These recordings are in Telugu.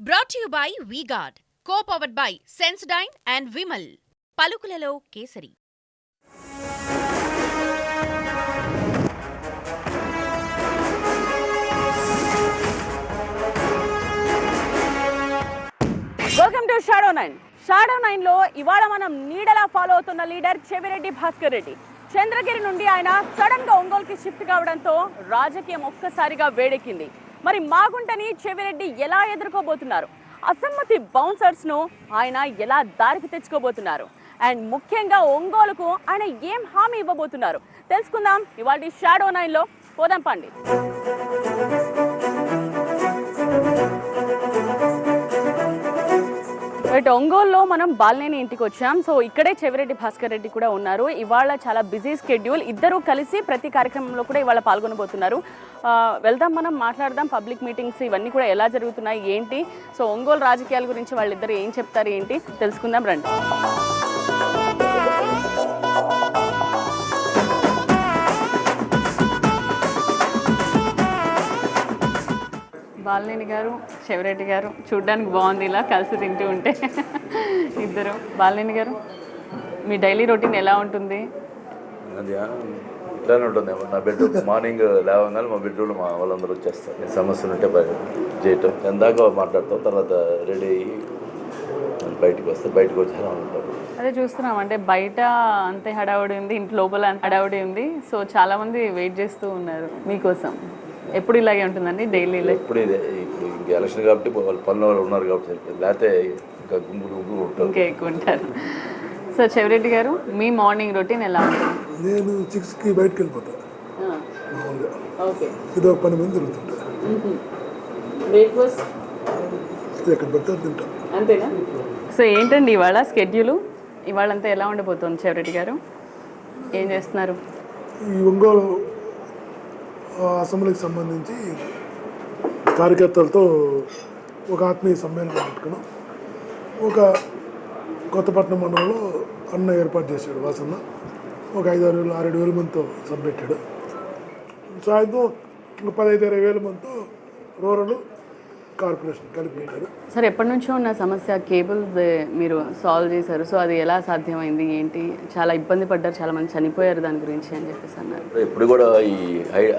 Brought you by V Guard, co powered by Sensodyne and Vimal. పలుకులలో Kesari. Welcome to shadow 9. Shadow 9లో ఇవాళ మనం నీడలా ఫాలో అవుతున్న లీడర్ చెవిరెడ్డి భాస్కర్ రెడ్డి. చంద్రగిరి నుండి ఆయన సడన్ గా ఒంగోలుకి షిఫ్ట్ కావడంతో రాజకీయం ఒక్కసారిగా వేడెక్కింది. మరి మాగుంటని చెవిరెడ్డి ఎలా ఎదుర్కోబోతున్నారు? అసమ్మతి బౌన్సర్స్ ను ఆయన ఎలా దారికి తెచ్చుకోబోతున్నారు? అండ్ ముఖ్యంగా ఒంగోలుకు ఆయన ఏం హామీ ఇవ్వబోతున్నారు తెలుసుకుందాం ఇవాళ షాడో 9లో. పోదాం పండి. ఒంగోలులో మనం బాలినేని ఇంటికి వచ్చాం. సో ఇక్కడే చెవిరెడ్డి భాస్కర్ రెడ్డి కూడా ఉన్నారు. ఇవాళ చాలా బిజీ స్కెడ్యూల్. ఇద్దరు కలిసి ప్రతి కార్యక్రమంలో కూడా ఇవాళ పాల్గొనబోతున్నారు. వెళ్దాం, మనం మాట్లాడదాం. పబ్లిక్ మీటింగ్స్ ఇవన్నీ కూడా ఎలా జరుగుతున్నాయి ఏంటి, సో ఒంగోలు రాజకీయాల గురించి వాళ్ళిద్దరు ఏం చెప్తారు ఏంటి తెలుసుకుందాం రండి. బాలినేని గారు, చెవిరెడ్డి గారు చూడ్డానికి బాగుంది ఇలా కలిసి తింటూ ఉంటే ఇద్దరు. బాలినేని గారు, మీ డైలీ రొటీన్ ఎలా ఉంటుంది? అది ఇట్లానే ఉంటుంది. నా బెడ్రూమ్ మార్నింగ్ లేవగానే మా బెడ్రూమ్లో మా వాళ్ళందరూ వచ్చేస్తారు. సమస్యలు ఉంటే చేయటం, ఎందాక మాట్లాడతాం, తర్వాత రెడీ అయ్యి బయటకు వస్తే బయటకు వచ్చి ఉంటాం. అదే చూస్తున్నాం, అంటే బయట అంతే హడావుడి ఉంది, ఇంటి లోపల హడావుడి ఉంది. సో చాలామంది వెయిట్ చేస్తూ ఉన్నారు మీకోసం. ఎప్పుడు ఇలాగే ఉంటుందండి డైలీ? ఇప్పుడు ఇదే, ఇప్పుడు ఇంకా ఎలక్షన్ కాబట్టి వాళ్ళు పనుల వాళ్ళు ఉన్నారు కాబట్టి లేకపోతే ఇంకా గుంపులు ఉంటారు, ఇంకా ఎక్కువ ఉంటారు. సో చెవిరెడ్డి గారు, మీ మార్నింగ్ రొటీన్ ఎలా ఉంటుంది? నేను 6కి బయటకు వెళ్ళిపోతాను. ఓకే, ఇది ఒక 10 మంది తిరుగుతుంటా. బ్రేక్ఫాస్ట్ ఎక్కడ పెడతారు తింటా, అంతేనా? సో ఏంటండి ఇవాళ స్కెడ్యూలు? ఇవాళంతా ఎలా ఉండిపోతుంది చెవిరెడ్డి గారు? ఏం చేస్తున్నారు? ఈ ఒంగోలు అసెంబ్లీకి సంబంధించి కార్యకర్తలతో ఒక ఆత్మీయ సమ్మేళనం పెట్టుకున్నాం. ఒక కొత్తపట్నం మండలంలో అన్న ఏర్పాటు చేశాడు వాసన్న. ఒక 5-6 వేల మందితో సభ పెట్టాడు. సాయంత్రం ఇంకా 15-20 మందితో రూరల్ కార్పొరేషన్ కలిపి పెట్టారు. సార్, ఎప్పటి నుంచో ఉన్న సమస్య కేబుల్స్ మీరు సాల్వ్ చేశారు. సో అది ఎలా సాధ్యమైంది ఏంటి? చాలా ఇబ్బంది పడ్డారు, చాలా మంది చనిపోయారు దాని గురించి అని చెప్పేసి అన్నారు. ఇప్పుడు కూడా ఈ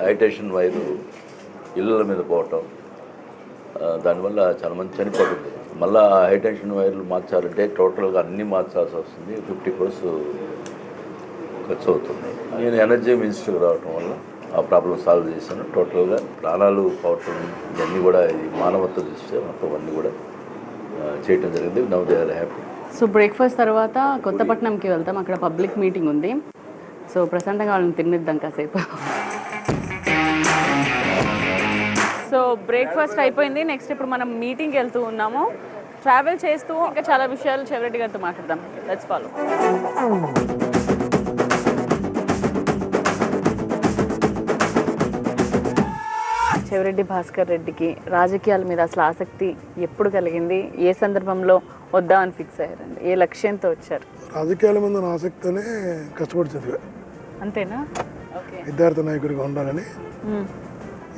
హైటెన్షన్ వైరు ఇళ్ళ మీద పోవటం, దానివల్ల చాలా మంది చనిపోతుంది. మళ్ళీ హైటెన్షన్ వైర్లు మార్చాలంటే టోటల్గా అన్నీ మార్చాల్సి వస్తుంది. 50 crores ఖర్చు అవుతుంది. నేను ఎనర్జీ మినిస్టర్కి రావటం వల్ల ఆ ప్రాబ్లం సాల్వ్ చేశాను. టోటల్గా ప్రాణాలు పోవటం ఇవన్నీ కూడా ఈ మానవత్వ దృష్ట్యా మొత్తం అన్నీ కూడా చేయటం జరిగింది. Now they are happy. So breakfast తర్వాత కొత్తపట్నంకి వెళ్తాం, అక్కడ పబ్లిక్ మీటింగ్ ఉంది. సో ప్రశాంతంగా వాళ్ళని తినిద్దాం కాసేపు. సో బ్రేక్ఫాస్ట్ అయిపోయింది. నెక్స్ట్ ఇప్పుడు మనం మీటింగ్కి వెళ్తూ ఉన్నాము. ట్రావెల్ చేస్తూ ఇంకా చాలా విషయాలు చెవిరెడ్డి గారితో మాట్లాడదాం. Let's follow. చెవిరెడ్డి భాస్కర్ రెడ్డికి రాజకీయాల మీద అసలు ఆసక్తి ఎప్పుడు కలిగింది? ఏ సందర్భంలో వద్దామని ఫిక్స్ అయ్యారండి? ఏ లక్ష్యంతో వచ్చారు? రాజకీయాల మీద ఆసక్తితోనే కష్టపడి చదివా. అంతేనా? విద్యార్థి నాయకుడిగా ఉండాలని.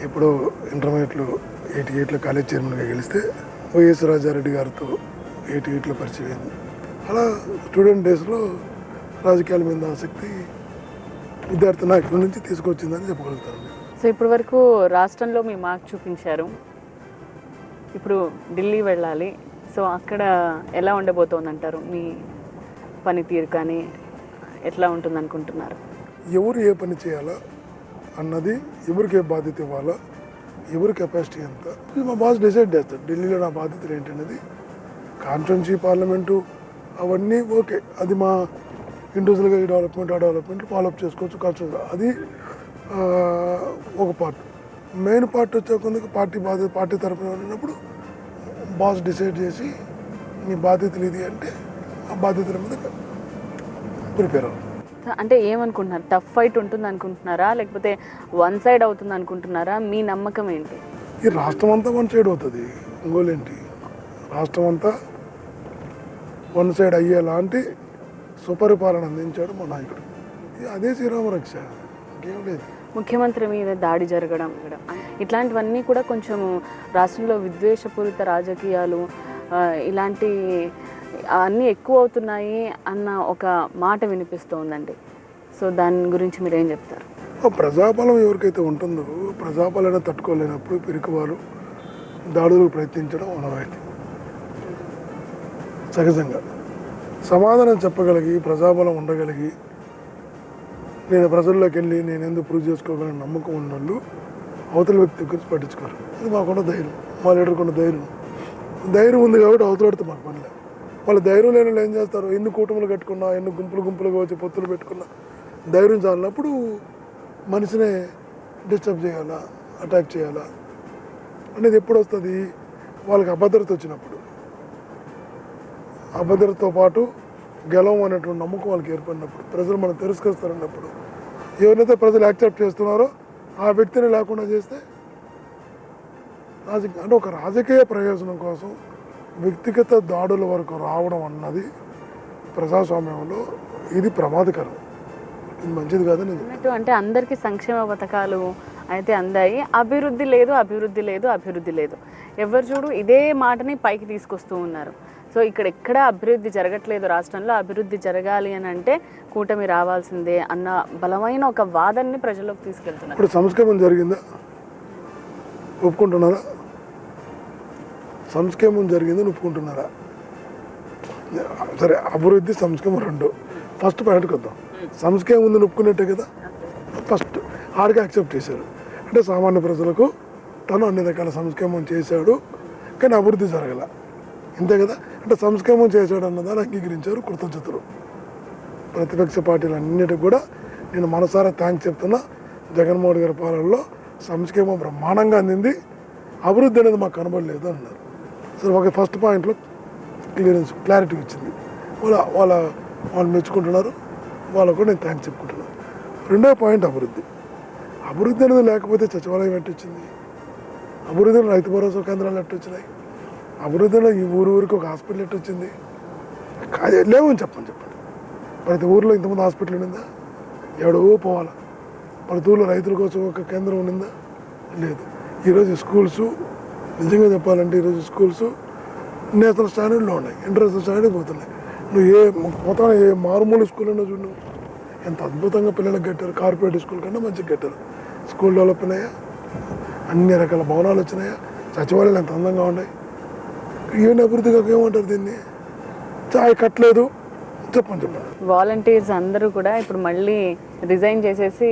ఇప్పుడు ఇంటర్మీడియట్లో 88లో కాలేజ్ చైర్మన్గా గెలిస్తే వైఎస్ రాజారెడ్డి గారితో 88లో పరిచయం అయింది. అలా స్టూడెంట్ డేస్లో రాజకీయాల మీద ఆసక్తి విద్యార్థి నాయకుల నుంచి తీసుకొచ్చిందని చెప్పగలుగుతాను. సో ఇప్పటి వరకు రాష్ట్రంలో మీ మార్క్ చూపించారు, ఇప్పుడు ఢిల్లీ వెళ్ళాలి. సో అక్కడ ఎలా ఉండబోతోంది అంటారు? మీ పనితీరు కానీ ఎట్లా ఉంటుంది అనుకుంటున్నారు? ఎవరు ఏ పని చేయాలా అన్నది, ఎవరికి ఏ బాధ్యత ఇవ్వాలా, ఎవరి కెపాసిటీ ఎంత, ఇది మా బాస్ డిసైడ్ చేస్తాడు. ఢిల్లీలో నా బాధ్యతలు ఏంటనేది. కాన్ఫరెన్సీ పార్లమెంటు అవన్నీ ఓకే, అది మా ఇండివిజువల్గా ఈ డెవలప్మెంట్ ఆ డెవలప్మెంట్ ఫాలోఅప్ చేసుకోవచ్చు, ఖర్చు. అది ఒక పార్ట్. మెయిన్ పార్ట్ వచ్చే కొందుకు పార్టీ తరఫున ఉన్నప్పుడు బాస్ డిసైడ్ చేసి మీ బాధ్యతలు ఇది అంటే ఆ బాధ్యతల మీద ప్రిపేర్ అవ్వాలి. అంటే ఏమనుకుంటున్నారు? టఫ్ ఫైట్ ఉంటుంది అనుకుంటున్నారా, లేకపోతే వన్ సైడ్ అవుతుంది అనుకుంటున్నారా? మీ నమ్మకం ఏంటి? ఈ రాష్ట్రం అంతా వన్ సైడ్ అవుతుంది. ఒంగోలు ఏంటి, రాష్ట్రం అంతా వన్ సైడ్ అయ్యేలాంటి సుపరిపాలన అందించాడు మా నాయకుడు. అదే శ్రీరామ రక్ష, ఇంకేం లేదు. ముఖ్యమంత్రి మీద దాడి జరగడం ఇట్లాంటివన్నీ కూడా కొంచెం రాష్ట్రంలో విద్వేషపూరిత రాజకీయాలు ఇలాంటి అన్నీ ఎక్కువ అవుతున్నాయి అన్న ఒక మాట వినిపిస్తోందండి. సో దాని గురించి మీరు ఏం చెప్తారు? ప్రజాబలం ఎవరికైతే ఉంటుందో ప్రజాబలాన్ని తట్టుకోలేనప్పుడు పిరికివారు దాడులకు ప్రయత్నించడం అనవాయితీ. సహజంగా సమాధానం చెప్పగలిగి ప్రజాబలం ఉండగలిగి నేను ప్రజల్లోకి వెళ్ళి నేను ఎందుకు ప్రూవ్ చేసుకోగలను నమ్మకం ఉన్నోళ్ళు అవతల వ్యక్తి గురించి పట్టించుకోరు. ఇది మాకున్న ధైర్యం, మా లీడర్కున్న ధైర్యం ఉంది కాబట్టి అవతలడితే మాకు పనిలేదు. వాళ్ళు ధైర్యం లేని వాళ్ళు ఏం చేస్తారు, ఎన్ని కూటములు కట్టుకున్నా ఎన్ని గుంపులుగా వచ్చి పొత్తులు పెట్టుకున్నా ధైర్యం చాలినప్పుడు మనిషినే డిస్టర్బ్ చేయాలా, అటాక్ చేయాలా అనేది ఎప్పుడు వస్తుంది? వాళ్ళకి అభద్రత వచ్చినప్పుడు. అభద్రతతో పాటు గెలవం అనేటువంటి నమ్మకం వాళ్ళకి ఏర్పడినప్పుడు, ప్రజలు మనం తిరస్కరిస్తారన్నప్పుడు, ఎవరైతే ప్రజలు యాక్సెప్ట్ చేస్తున్నారో ఆ వ్యక్తిని లేకుండా చేస్తే అంటే ఒక రాజకీయ ప్రయోజనం కోసం వ్యక్తిగత దాడుల వరకు రావడం అన్నది ప్రజాస్వామ్యంలో ఇది ప్రమాదకరం, ఇది మంచిది కాదని అన్నట్టు. అంటే అందరికీ సంక్షేమ పథకాలు అయితే అందాయి, అభివృద్ధి లేదు. ఎవరు చూడు ఇదే మాటని పైకి తీసుకొస్తూ ఉన్నారు. సో ఎక్కడ అభివృద్ధి జరగట్లేదు, రాష్ట్రంలో అభివృద్ధి జరగాలి అని అంటే కూటమి రావాల్సిందే అన్న బలమైన ఒక వాదనని ప్రజల్లోకి తీసుకెళ్తున్నారు. ఇప్పుడు సంస్కరణం జరిగిందా ఒప్పుకుంటున్నారా? సంస్కరణం జరిగిందని ఒప్పుకుంటున్నారా? సరే, అభివృద్ధి సంస్కరణం రెండు. ఫస్ట్ పాయింట్కి వద్దాం. సంస్కరణం ఉందని ఒప్పుకున్నట్టే కదా, ఫస్ట్ ఆడికి యాక్సెప్ట్ చేశారు. అంటే సామాన్య ప్రజలకు తను అన్ని రకాల సంస్కరణం చేశాడు కానీ అభివృద్ధి జరగల, అంతే కదా. అంటే సంస్కరణం చేశాడు అన్నదాన్ని అంగీకరించారు, కృతజ్ఞతలు. ప్రతిపక్ష పార్టీలు అన్నిటికి కూడా నేను మనసారా థ్యాంక్స్ చెప్తున్నా. జగన్మోహన్ గారి పాలనలో సంక్షేమం బ్రహ్మాండంగా అందింది, అభివృద్ధి అనేది మాకు కనబడలేదు అన్నారు. సరే, ఒక ఫస్ట్ పాయింట్లో క్లారిటీ వచ్చింది, వాళ్ళు మెచ్చుకుంటున్నారు, వాళ్ళకు కూడా నేను థ్యాంక్స్ చెప్పుకుంటున్నాను. రెండో పాయింట్ అభివృద్ధి అనేది లేకపోతే సచివాలయం ఎట్టొచ్చింది, అభివృద్ధిలో రైతు భరోసా కేంద్రాలు ఎట్టొచ్చినాయి, అభివృద్ధిలో ఈ ఊరికి ఒక హాస్పిటల్ ఎట్టొచ్చింది? లేవని చెప్పండి. ప్రతి ఊరిలో ఇంతమంది హాస్పిటల్ ఉండిందా? ఎవడో పోవాలా. ప్రతి ఊరిలో రైతుల కోసం ఒక కేంద్రం ఉండిందా? లేదు. ఈరోజు స్కూల్స్ నిజంగా చెప్పాలంటే ఈరోజు స్కూల్స్ నేషనల్ స్టాండర్డ్లో ఉన్నాయి, ఇంటర్నేషనల్ స్టాండర్డ్ పోతున్నాయి. నువ్వు మొత్తం ఏ మారుమూల స్కూల్ అన్నా చూడు, ఎంత అద్భుతంగా పిల్లలకు కట్టారు. కార్పొరేట్ స్కూల్ కన్నా మంచిగా కట్టారు. స్కూల్ డెవలప్ అయినాయా, అన్ని రకాల భవనాలు వచ్చినాయా, సచివాలయాలు ఎంత అందంగా ఉన్నాయి. ఏమైనా అభివృద్ధి కాక ఏమంటారు దీన్ని? చాయ్ కట్టలేదు చెప్పండి. వాలంటీర్స్ అందరూ కూడా ఇప్పుడు మళ్ళీ రిజైన్ చేసేసి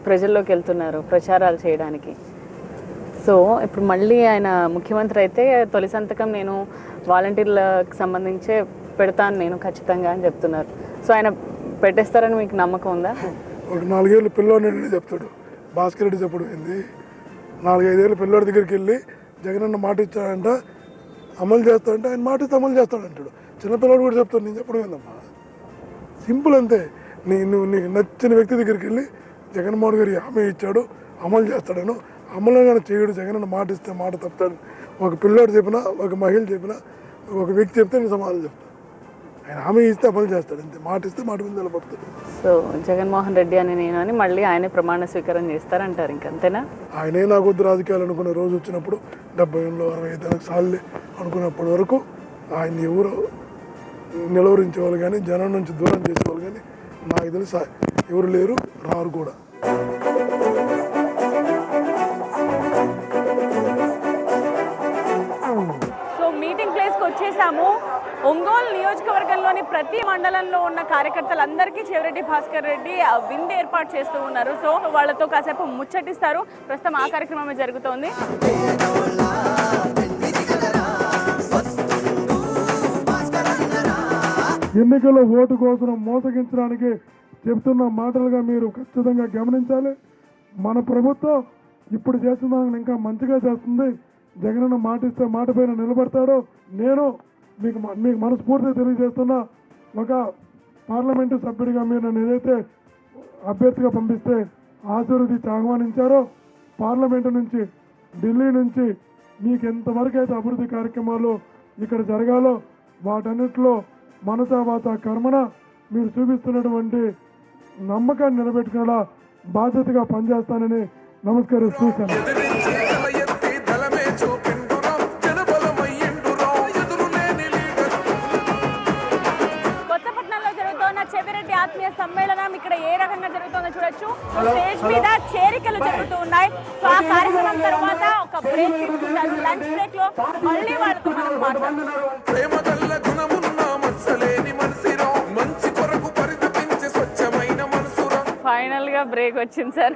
ప్రజల్లోకి వెళ్తున్నారు ప్రచారాలు చేయడానికి. సో ఇప్పుడు మళ్ళీ ఆయన ముఖ్యమంత్రి అయితే తొలి సంతకం నేను వాలంటీర్లకు సంబంధించే పెడతాను నేను ఖచ్చితంగా అని చెప్తున్నారు. సో ఆయన పెట్టేస్తారని మీకు నమ్మకం ఉందా? ఒక 4 ఏళ్ళు పిల్లోని చెప్తాడు, భాస్కర్ రెడ్డి చెప్పడం ఏంది? 4-5 ఏళ్ళు పిల్లోడి దగ్గరికి వెళ్ళి జగనన్న మాట ఇచ్చాడంట, అమలు చేస్తాడంటే ఆయన మాట ఇస్తే అమలు చేస్తాడంటాడు. చిన్నపిల్లడు కూడా చెప్తాడు, నేను చెప్పడం ఏందమ్మా, సింపుల్ అంతే. నీకు నచ్చిన వ్యక్తి దగ్గరికి వెళ్ళి జగన్మోహన్ గారు హామీ ఇచ్చాడు అమలు చేస్తాడను, అమలు కానీ చేయడు, జగనన్న మాట ఇస్తే మాట తప్పుతాడు. ఒక పిల్లోడు చెప్పినా, ఒక మహిళ చెప్పినా, ఒక వ్యక్తి చెప్తే నేను సమాధానం చెప్తాను. ఆయన హామీ ఇస్తే అమలు చేస్తాడు, అంతే. మాట ఇస్తే మాట మీద నిలబడతాడు. సో జగన్మోహన్ రెడ్డి అని నేను అని మళ్ళీ ఆయనే ప్రమాణ స్వీకారం చేస్తారంటారు, ఇంకంతేనా? ఆయనే నాకు వద్దు రాజకీయాలు అనుకునే రోజు వచ్చినప్పుడు 70 ఏళ్ళు 65 ఏళ్ళకి సార్లే అనుకున్నప్పటి వరకు ఆయన ఎవరు నిలవరించే వాళ్ళు కానీ జనం నుంచి దూరం చేసేవాళ్ళు కానీ నాకు తెలిసి ఎవరు లేరు, రారు కూడా. సో మీటింగ్ ప్లేస్కి వచ్చేసాము. ఒంగోలు నియోజకవర్గంలోని ప్రతి మండలంలో ఉన్న కార్యకర్తలందరికీ చెవిరెడ్డి భాస్కర్ రెడ్డి విందు ఏర్పాటు చేస్తూ ఉన్నారు. సో వాళ్ళతో కాసేపు ముచ్చటిస్తారు. ప్రస్తుతం ఆ కార్యక్రమమే జరుగుతోంది. ఎన్నికల్లో ఓటు కోసం మోసగించడానికి చెప్తున్న మాటలుగా మీరు ఖచ్చితంగా గమనించాలి. మన ప్రభుత్వం ఇప్పుడు చేస్తున్న ఇంకా మంచిగా చేస్తుంది. జగనన్న మాట ఇస్తే మాట పైన నిలబడతాడు. నేను మీకు మనస్ఫూర్తిగా తెలియజేస్తున్నా, ఒక పార్లమెంటు సభ్యుడిగా మీరు నన్ను ఏదైతే అభ్యర్థిగా పంపిస్తే ఆశీర్వదించి ఆహ్వానించారో, పార్లమెంటు నుంచి ఢిల్లీ నుంచి మీకు ఎంతవరకు అయితే అభివృద్ధి కార్యక్రమాలు ఇక్కడ జరగాలో వాటన్నిటిలో మనసా వాత కర్మన మీరు చూపిస్తున్నటువంటి నమ్మకాన్ని నిలబెట్టుకునేలా బాధ్యతగా పనిచేస్తానని నమస్కారం చూశాను. ఎదిరించి తల ఎత్తి దళమే చూపిండురా జనబలమయ్యిండురా ఎదురులేని లీడర్ కొత్తపట్నంలో జరుగుతున్న చెవిరెడ్డి ఆత్మీయ సమ్మేళనం ఇక్కడ ఏ రకంగా జరుగుతుందో చూడొచ్చు. స్టేజ్ మీద చేరికలు జరుగుతూ ఉన్నాయి. సో ఆ కార్యక్రమం తర్వాత ఒక బ్రేక్ తీసుకుంటారు. లంచ్ బ్రేక్ లో మళ్ళీ వాళ్ళతో మనం మాట్లాడుతున్నాం. ప్రేమ గల్ల గుణమున్న మత్సలేని మనసిరా మంచి కొరకు పరితపించే స్వచ్ఛమైన మనసురా. ఫైనల్ గా బ్రేక్ వచ్చింది సార్.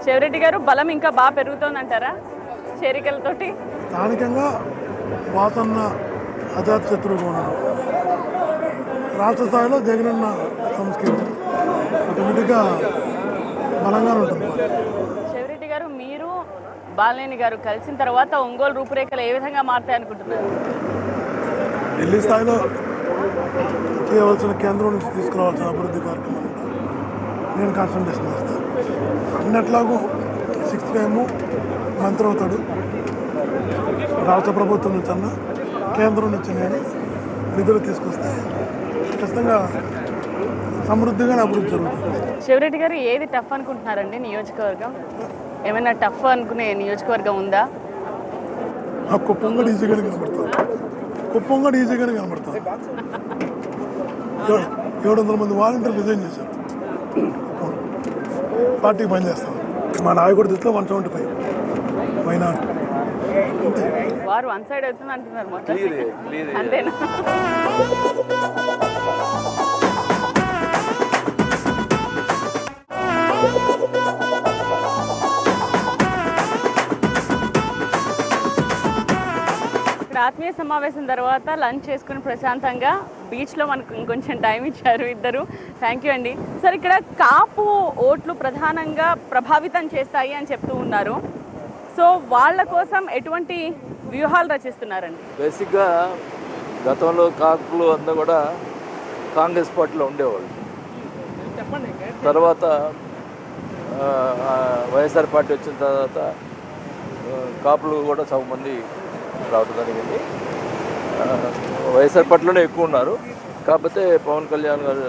చెవిరెడ్డి గారు బలం ఇంకా బాగా పెరుగుతోందంటారా చేరికలతోటి? స్థానికంగా వాసన్న అజాత్ శత్రువుగా ఉన్నాడు. రాష్ట్ర స్థాయిలో జగనన్న సంస్కృతి ఆటోమేటిక్గా బలంగానే ఉంటుంది. చెవిరెడ్డి గారు, మీరు బాలినేని గారు కలిసిన తర్వాత ఒంగోలు రూపురేఖలు ఏ విధంగా మారుతాయి అనుకుంటున్నారు? ఢిల్లీ స్థాయిలో చేయవలసిన కేంద్రం నుంచి తీసుకురావాల్సిన అభివృద్ధి కార్యక్రమాలు నేను కాన్సన్ట్రేషన్ చేస్తాను. అన్నట్లాగూ 6th టైము మంత్రి అవుతాడు. రాష్ట్ర ప్రభుత్వం నుంచి అన్న కేంద్రం నుంచి నేను నిధులు తీసుకొస్తే ఖచ్చితంగా సమృద్ధిగానే అభివృద్ధి జరుగుతుంది. చెవిరెడ్డి గారు, ఏది టఫ్ అనుకుంటున్నారండి నియోజకవర్గం? ఏమైనా టఫ్ అనుకునే నియోజకవర్గం ఉందా? ఆ కుప్పంగా ఈజీగానే కనబడుతుంది. కుప్పంగా ఈజీగానే కనబడుతుంది. 700 మంది వాలంటీర్లు రిజైన్ చేశారు. పార్టీకి పనిచేస్తాం. మా నాయకుడి దృష్టిలో 175 వైనాట్ అంతే. వారు వన్ సైడ్ అవుతుంది అంటున్నారు మొత్తం. అంతేనా? ఇక్కడ ఆత్మీయ సమావేశం తర్వాత లంచ్ చేసుకుని ప్రశాంతంగా బీచ్లో మనకు ఇంకొంచెం టైం ఇచ్చారు ఇద్దరు. థ్యాంక్ యూ అండి. సార్, ఇక్కడ కాపు ఓట్లు ప్రధానంగా ప్రభావితం చేస్తాయి అని చెప్తూ ఉన్నారు. సో వాళ్ళ కోసం ఎటువంటి వ్యూహాలు రచిస్తున్నారండి? బేసిక్గా గతంలో కాకులు అంతా కూడా కాంగ్రెస్ పార్టీలో ఉండేవాళ్ళు. తర్వాత వైఎస్ఆర్ పార్టీ వచ్చిన తర్వాత కాపులు కూడా సగం మంది రావడం జరిగింది. వైఎస్ఆర్ పార్టీలోనే ఎక్కువ ఉన్నారు. కాకపోతే పవన్ కళ్యాణ్ గారు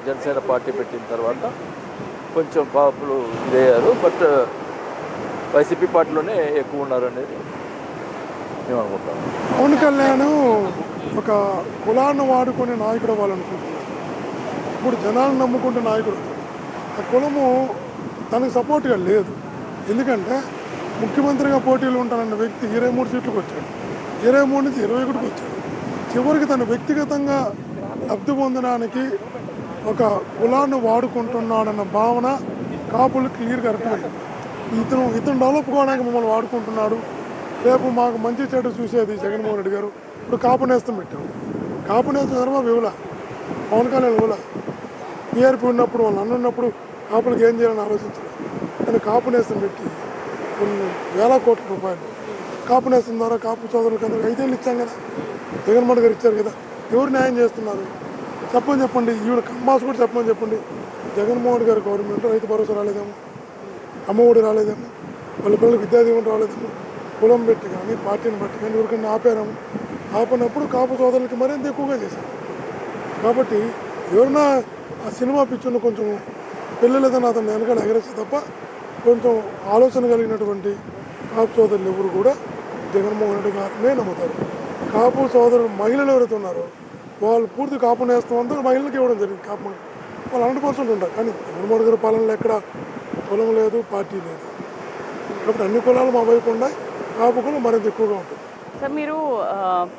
జనసేన పార్టీ పెట్టిన తర్వాత కొంచెం కాపులు ఇదయ్యారు. బట్ వైసీపీ పార్టీలోనే ఎక్కువ ఉన్నారు అనేది మేము అనుకుంటాం. పవన్ కళ్యాణ్ ఒక కులాన్ని వాడుకునే నాయకుడు అవ్వాలనుకుంటున్నాడు. ఇప్పుడు జనాలను నమ్ముకుంటే నాయకుడు. ఆ కులము తనకు సపోర్ట్గా లేదు. ఎందుకంటే ముఖ్యమంత్రిగా పోటీలు ఉంటానన్న వ్యక్తి 23 సీట్లకు వచ్చాడు. 23 నుంచి 21కి వచ్చాడు. చివరికి తను వ్యక్తిగతంగా లబ్ధి పొందడానికి ఒక కులాన్ని వాడుకుంటున్నాడన్న భావన కాపులకు క్లియర్గా అర్థమైంది. ఇతను డెవలప్ కావడానికి మమ్మల్ని వాడుకుంటున్నాడు. రేపు మాకు మంచి చెడు చూసేది జగన్మోహన్ రెడ్డి గారు. ఇప్పుడు కాపు నేస్తం పెట్టాము. కాపు నేస్తం చంద్రబాబు ఇవ్వలా, పవన్ కళ్యాణ్ ఇవ్వలా. టీఆర్పీ ఉన్నప్పుడు వాళ్ళు అన్నున్నప్పుడు కాపులకు ఏం చేయాలని ఆలోచించారు. కానీ కాపు నేస్తం పెట్టి కొన్ని వేల కోట్ల రూపాయలు కాపు నేస్తం ద్వారా కాపు సోదరులకు అందరికి 5 ఏళ్ళు ఇచ్చాం కదా. జగన్మోహన్ గారు ఇచ్చారు కదా. ఎవరు న్యాయం చేస్తున్నారు చెప్పండి. ఈవిడ కంబాస్ కూడా చెప్పండి. జగన్మోహన్ గారి గవర్నమెంట్ రైతు భరోసా రాలేదేమో, అమ్మఒడి రాలేదేమో, వాళ్ళ పిల్లలకు విద్యాదీవెన రాలేదేమో, కులం పెట్టి కానీ పార్టీని బట్టి కానీ ఎవరికైనా ఆపారేమో. ఆపినప్పుడు కాపు సోదరులకి మరింత ఎక్కువగా చేశారు. కాబట్టి ఎవరైనా ఆ సినిమా పిక్చర్ను కొంచెం పిల్లలేదని అతను వెనకాల ఎగరేస్తే తప్ప కొంచెం ఆలోచన కలిగినటువంటి కాపు సోదరులు ఎవరు కూడా జగన్మోహన్ రెడ్డి గారినే నమ్ముతారు. కాపు సోదరులు మహిళలు ఎవరైతే ఉన్నారో వాళ్ళు పూర్తి కాపు నేస్తం అంతా మహిళలకు ఇవ్వడం జరిగింది. కాపు వాళ్ళు 100% ఉంటారు. కానీ జగన్మోహన్ గారి పాలనలో ఎక్కడ కులం లేదు, పార్టీ లేదు. కాబట్టి అన్ని కులాలు మా వైపు ఉన్నాయి. కాపు కులం మరింత ఎక్కువగా ఉంటుంది. సార్, మీరు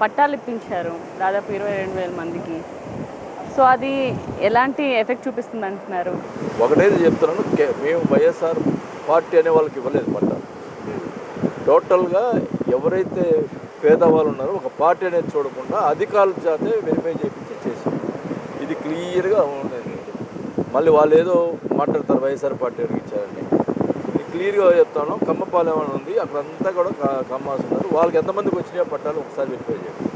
పట్టాలు ఇప్పించారు దాదాపు 22,000 మందికి. సో అది ఎలాంటి ఎఫెక్ట్ చూపిస్తుంది అంటున్నారు? ఒకటైతే చెప్తున్నాను, మేము వైఎస్ఆర్ పార్టీ అనే వాళ్ళకి ఇవ్వలేదు పట్టాలు. టోటల్గా ఎవరైతే పేదవాళ్ళు ఉన్నారో ఒక పార్టీ అనేది చూడకుండా అధికారుల చేత వెరిఫై చేయించి చేసాం. ఇది క్లియర్గా ఉండేది. మళ్ళీ వాళ్ళు ఏదో మాట్లాడతారు వైఎస్ఆర్ పార్టీ వారికి ఇచ్చారని. ఇది క్లియర్గా చెప్తాను. కమ్మపాలెం అని ఉంది, అక్కడంతా కూడా కమ్మాస్ ఉన్నారు. వాళ్ళకి ఎంతమందికి వచ్చినాయో పట్టాలు ఒకసారి వెరిఫై చేయండి.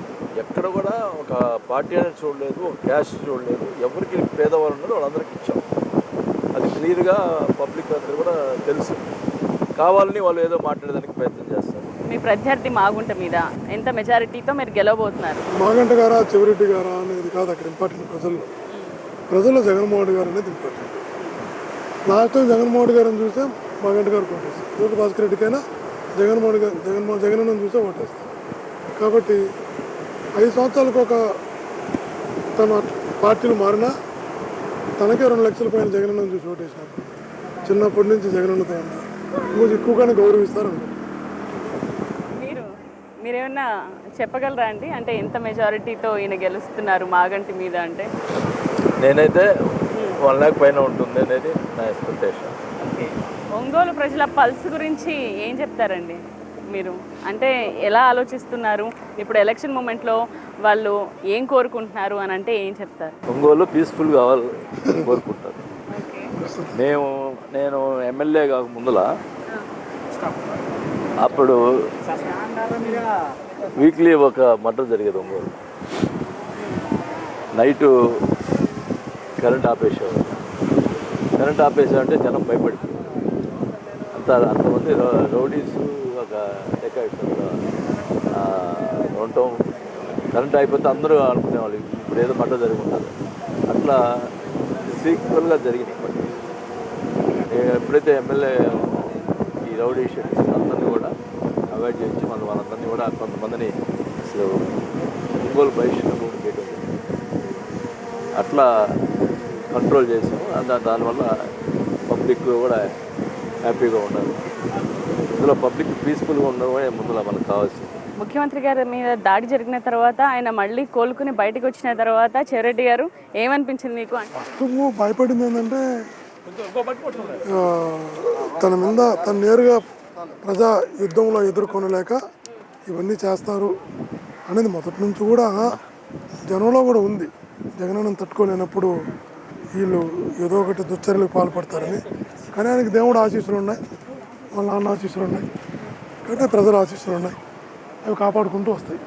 ఎక్కడ కూడా ఒక పార్టీ అనేది చూడలేదు, ఒక క్యాష్ చూడలేదు. ఎవరికి పేదవాళ్ళు ఉన్నారో వాళ్ళందరికీ ఇచ్చాం. అది క్లియర్గా పబ్లిక్ అందరూ కూడా తెలుసు. కావాలని వాళ్ళు ఏదో మాట్లాడడానికి ప్రయత్నం చేస్తారు. మీ ప్రత్యర్థి మాగుంట మీద ఎంత మెజారిటీతో మీరు గెలవబోతున్నారు? మాగంట గారా చెవిరెడ్డి గారా అనేది కాదు అక్కడ ఇంపార్టెంట్. ప్రజల్లో జగన్మోహన్ గారు అనేది ఇంపార్టెంట్. లాస్ట్ టైం జగన్మోహన్ గారిని చూస్తే మాగంటి గారు ఓటేస్తారు. జ్యోతి భాస్కర్ రెడ్డికైనా జగన్ చూస్తే ఓటేస్తారు. కాబట్టి 5 సంవత్సరాలకు ఒక తన పార్టీలు మారినా తనకే 2 లక్షల పైన జగనన్న చూసి ఓటేసినారు. చిన్నప్పటి నుంచి జగనన్నతో ఉన్నారు. కొంచెం ఎక్కువగానే గౌరవిస్తారు అనుకుంటున్నారు. మీరేమన్నా చెప్పగలరా అండి? అంటే ఎంత మెజారిటీతో ఈయన గెలుస్తున్నారు మాగంటి మీద? అంటే నేనైతే 1 lakh పైన ఉంటుంది అనేది నా ఎక్స్పెక్టేషన్. ఒంగోలు ప్రజల పల్స్ గురించి ఏం చెప్తారండి మీరు? అంటే ఎలా ఆలోచిస్తున్నారు ఇప్పుడు ఎలక్షన్ మూమెంట్లో? వాళ్ళు ఏం కోరుకుంటున్నారు అని అంటే ఏం చెప్తారు? ఒంగోలు పీస్ఫుల్ కావాలి కోరుకుంటారు. నేను ఎమ్మెల్యే కాక ముందుల అప్పుడు వీక్లీ ఒక మర్డర్ జరిగేది ఒంగోలు. నైటు కరెంట్ ఆపేసేవారు. కరెంట్ ఆపేసామంటే జనం భయపడిపోయారు. అంతమంది రౌడీస్ ఒక డెకాయిట్స్ ఉండటం. కరెంట్ అయిపోతే అందరూ అనుకునేవాళ్ళు ఇప్పుడు ఏదో మర్డర్ జరిగి ఉంటుంది. అట్లా సీక్వల్గా జరిగినాయి. నేను ఎప్పుడైతే ఎమ్మెల్యే ఈ రౌడీ షీట్స్ అందరినీ కూడా అవాయిడ్ చేసి వాళ్ళందరినీ కూడా కొంతమందిని అసలు ఒంగోలు బహిష్కరణ చేయడం అట్లా కంట్రోల్ చేసాము. దానివల్ల పబ్లిక్ కూడా హ్యాపీగా ఉన్నారు. ఇందులో పబ్లిక్ పీస్ఫుల్గా ఉండడమే ముందులో మనకు కావాల్సింది. ముఖ్యమంత్రి గారి మీద దాడి జరిగిన తర్వాత ఆయన మళ్ళీ కోలుకుని బయటకు వచ్చిన తర్వాత చెవిరెడ్డి గారు ఏమనిపించింది మీకు? భయపడింది ఏంటంటే తన మీద తను నేరుగా ప్రజా యుద్ధంలో ఎదుర్కొనలేక ఇవన్నీ చేస్తారు అనేది మొదటి నుంచి కూడా జనంలో కూడా ఉంది. జగనన్నను తట్టుకోలేనప్పుడు వీళ్ళు ఏదో ఒకటి దుశ్చర్యలకు పాల్పడతారని. కానీ ఆయనకి దేవుడు ఆశీస్సులు ఉన్నాయి, వాళ్ళ నాన్న ఆశీస్సులు ఉన్నాయి, కాబట్టి ప్రజల ఆశీస్సులు ఉన్నాయి. అవి కాపాడుకుంటూ వస్తాయి.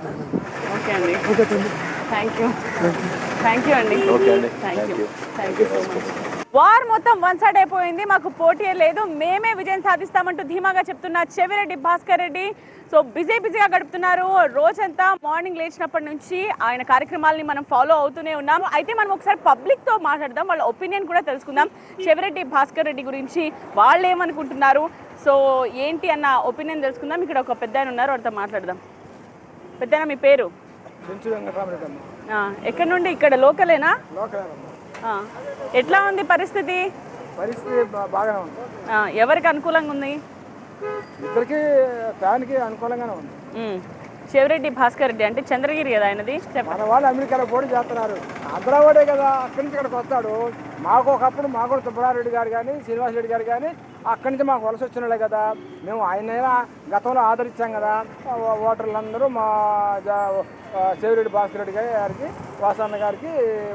ఓకే అండి. ఓకే తండ్రి. థ్యాంక్ యూ అండి. ఓకే అండి. Thank you so much. War మొత్తం వన్ సైడ్ అయిపోయింది, మాకు పోటీ లేదు, మేమే విజయం సాధిస్తామంటూ ధీమాగా చెప్తున్న చెవిరెడ్డి భాస్కర్ రెడ్డి సో బిజీగా గడుపుతున్నారు. రోజంతా మార్నింగ్ లేచినప్పటి నుంచి ఆయన కార్యక్రమాలని మనం ఫాలో అవుతూనే ఉన్నాం. అయితే మనం ఒకసారి పబ్లిక్తో మాట్లాడదాం, వాళ్ళ ఒపీనియన్ కూడా తెలుసుకుందాం చెవిరెడ్డి భాస్కర్ రెడ్డి గురించి. వాళ్ళు ఏమనుకుంటున్నారు, సో ఏంటి అన్న ఒపీనియన్ తెలుసుకుందాం. ఇక్కడ ఒక పెద్ద ఆయన ఉన్నారు, వారితో మాట్లాడదాం. పెద్ద మీ పేరు? ఎక్కడి నుండి? ఇక్కడ లోకలేనా? ఎట్లా ఉంది పరిస్థితి? బాగానే ఉంది. ఎవరికి అనుకూలంగా ఉంది? ఇద్దరికి ఫ్యాన్కి అనుకూలంగానే ఉంది. చెవిరెడ్డి భాస్కర్ రెడ్డి అంటే చంద్రగిరి కదా ఆయనది. మన వాళ్ళు అమెరికాలో పోటీ చేస్తున్నారు. ఆంధ్రావాడే కదా, అక్కడి నుంచి ఇక్కడికి వస్తాడు. మాకు ఒకప్పుడు మాకు సుబ్బారెడ్డి గారు కానీ శ్రీనివాస్ రెడ్డి గారు కానీ అక్కడి నుంచి మాకు వలస వచ్చిన వాళ్ళే కదా. మేము ఆయన గతంలో ఆదరించాం కదా. ఓటర్లందరూ మా చెవిరెడ్డి భాస్కర్ రెడ్డి గారికి వాసన్న గారికి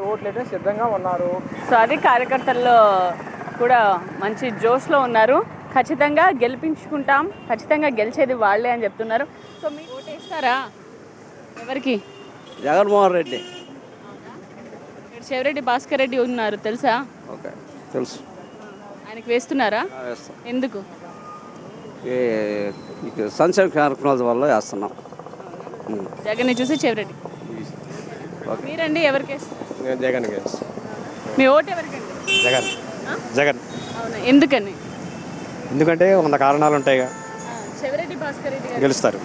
ఓట్లు వేయడానికి సిద్ధంగా ఉన్నారు. సో అది కార్యకర్తల్లో కూడా మంచి జోష్లో ఉన్నారు. ఖచ్చితంగా గెలిపించుకుంటాం, ఖచ్చితంగా గెలిచేది వాళ్ళే అని చెప్తున్నారు. సో మీరు ఓటేస్తారా? ఎవరికి? జగన్మోహన్ రెడ్డి. చెవిరెడ్డి భాస్కర్ రెడ్డి ఉన్నారు తెలుసా? ఓకే తెలుసు. ఆయనకి వేస్తున్నారా? ఎందుకు? సంక్షేమ కార్యక్రమాల వల్ల వేస్తున్నాం. జగన్ని చూసి చెవిరెడ్డి. మీరండి ఎవరికి వేస్తారు? జగన్ మీ ఓటు ఎవరికండి? జగన్. జగన్. అవునా, ఎందుకని? ఎందుకంటే 100 కారణాలు ఉంటాయిగా. చెవిరెడ్డి భాస్కర్ రెడ్డి గెలుస్తారు.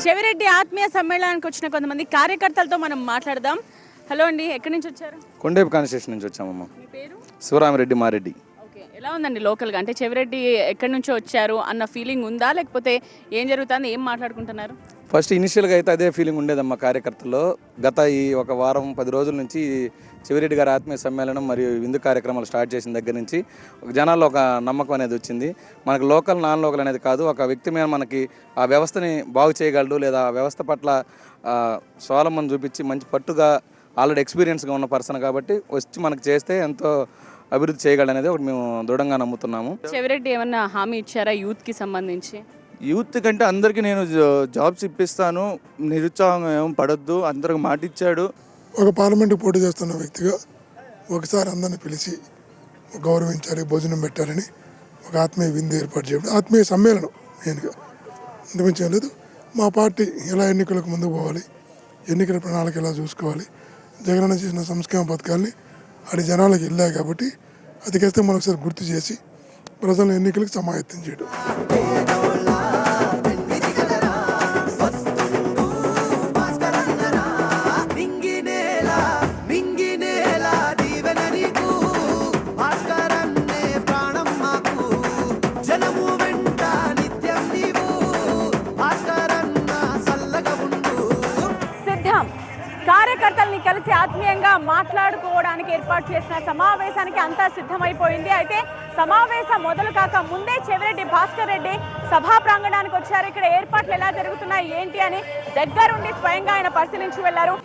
చెవిరెడ్డి ఆత్మీయ సమ్మేళనానికి వచ్చిన కొంతమంది కార్యకర్తలతో మనం మాట్లాడదాం. హలో అండి, ఎక్కడి నుంచి వచ్చారు? కొండేపు కాన్స్టిట్యూషన్ నుంచి వచ్చామమ్మ. మీ పేరు? శివరామిరెడ్డి మారెడ్డి. ఓకే, ఎలా ఉందండి లోకల్గా? అంటే చెవిరెడ్డి ఎక్కడి నుంచో వచ్చారు అన్న ఫీలింగ్ ఉందా, లేకపోతే ఏం జరుగుతుంది, ఏం మాట్లాడుకుంటున్నారు? ఫస్ట్ ఇనిషియల్గా అయితే అదే ఫీలింగ్ ఉండేదమ్మా కార్యకర్తల్లో. గత ఈ ఒక వారం 10 రోజుల నుంచి చెవిరెడ్డి గారి ఆత్మీయ సమ్మేళనం మరియు విందు కార్యక్రమాలు స్టార్ట్ చేసిన దగ్గర నుంచి జనాల్లో ఒక నమ్మకం అనేది వచ్చింది. మనకు లోకల్ నాన్ లోకల్ అనేది కాదు, ఒక వ్యక్తి మీద మనకి ఆ వ్యవస్థని బాగు చేయగలడు లేదా ఆ వ్యవస్థ పట్ల స్వాలంబన చూపించి మంచి పట్టుగా ఆల్రెడీ ఎక్స్పీరియన్స్గా ఉన్న పర్సన్ కాబట్టి వచ్చి మనకు చేస్తే ఎంతో అభివృద్ధి చేయగలడు అనేది ఒకటి మేము దృఢంగా నమ్ముతున్నాము. చెవిరెడ్డి ఏమన్నా హామీ ఇచ్చారా యూత్కి సంబంధించి? యూత్ కంటే అందరికీ నేను జాబ్స్ ఇప్పిస్తాను, నిరుత్సాహం ఏం పడొద్దు, అందరికి మాట ఇచ్చాడు. ఒక పార్లమెంటు పోటీ చేస్తున్న వ్యక్తిగా ఒకసారి అందరిని పిలిచి గౌరవించాలి, భోజనం పెట్టాలని ఒక ఆత్మీయ విందు ఏర్పాటు చేయడం, ఆత్మీయ సమ్మేళనం మెయిన్గా ఇంతమించడం లేదు. మా పార్టీ ఎలా ఎన్నికలకు ముందుకు పోవాలి, ఎన్నికల ప్రణాళిక ఎలా చూసుకోవాలి, జగనన్న చేసిన సంక్షేమ పథకాల్ని అది జనాలకు వెళ్ళాయి కాబట్టి అదికేస్తే మరొకసారి గుర్తు చేసి ప్రజలను ఎన్నికలకు సమాయత్తం చేయడం. కార్యకర్తల్ని కలిసి ఆత్మీయంగా మాట్లాడుకోవడానికి ఏర్పాటు చేసిన సమావేశానికి అంతా సిద్ధమైపోయింది. అయితే సమావేశం మొదలు కాక ముందే చెవిరెడ్డి భాస్కర్ రెడ్డి సభా ప్రాంగణానికి వచ్చారు. ఇక్కడ ఏర్పాట్లు ఎలా జరుగుతున్నాయి ఏంటి అని దగ్గరుండి స్వయంగా ఆయన పరిశీలించి వెళ్లారు.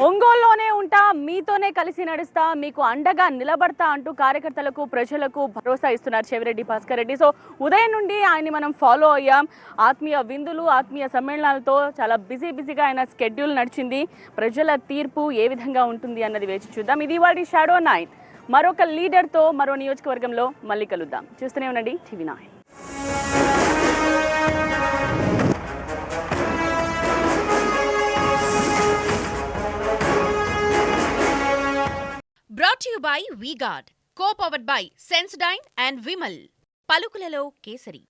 ఒంగోలులోనే ఉంటా, మీతోనే కలిసి నడుస్తా, మీకు అండగా నిలబడతా అంటూ కార్యకర్తలకు ప్రజలకు భరోసా ఇస్తున్నారు చెవిరెడ్డి భాస్కర్ రెడ్డి. సో ఉదయం నుండి ఆయన్ని మనం ఫాలో అయ్యాం. ఆత్మీయ విందులు, ఆత్మీయ సమ్మేళనాలతో చాలా బిజీగా ఆయన స్కెడ్యూల్ నడిచింది. ప్రజల తీర్పు ఏ విధంగా ఉంటుంది అన్నది వేచి చూద్దాం. ఇది వాడి షాడో 9. మరొక లీడర్తో మరో నియోజకవర్గంలో మళ్ళీ కలుద్దాం. చూస్తూనే ఉండండి TV9. Brought to you by V-Guard, co-powered by Sensodyne and Vimal. పలుకులలో kesari.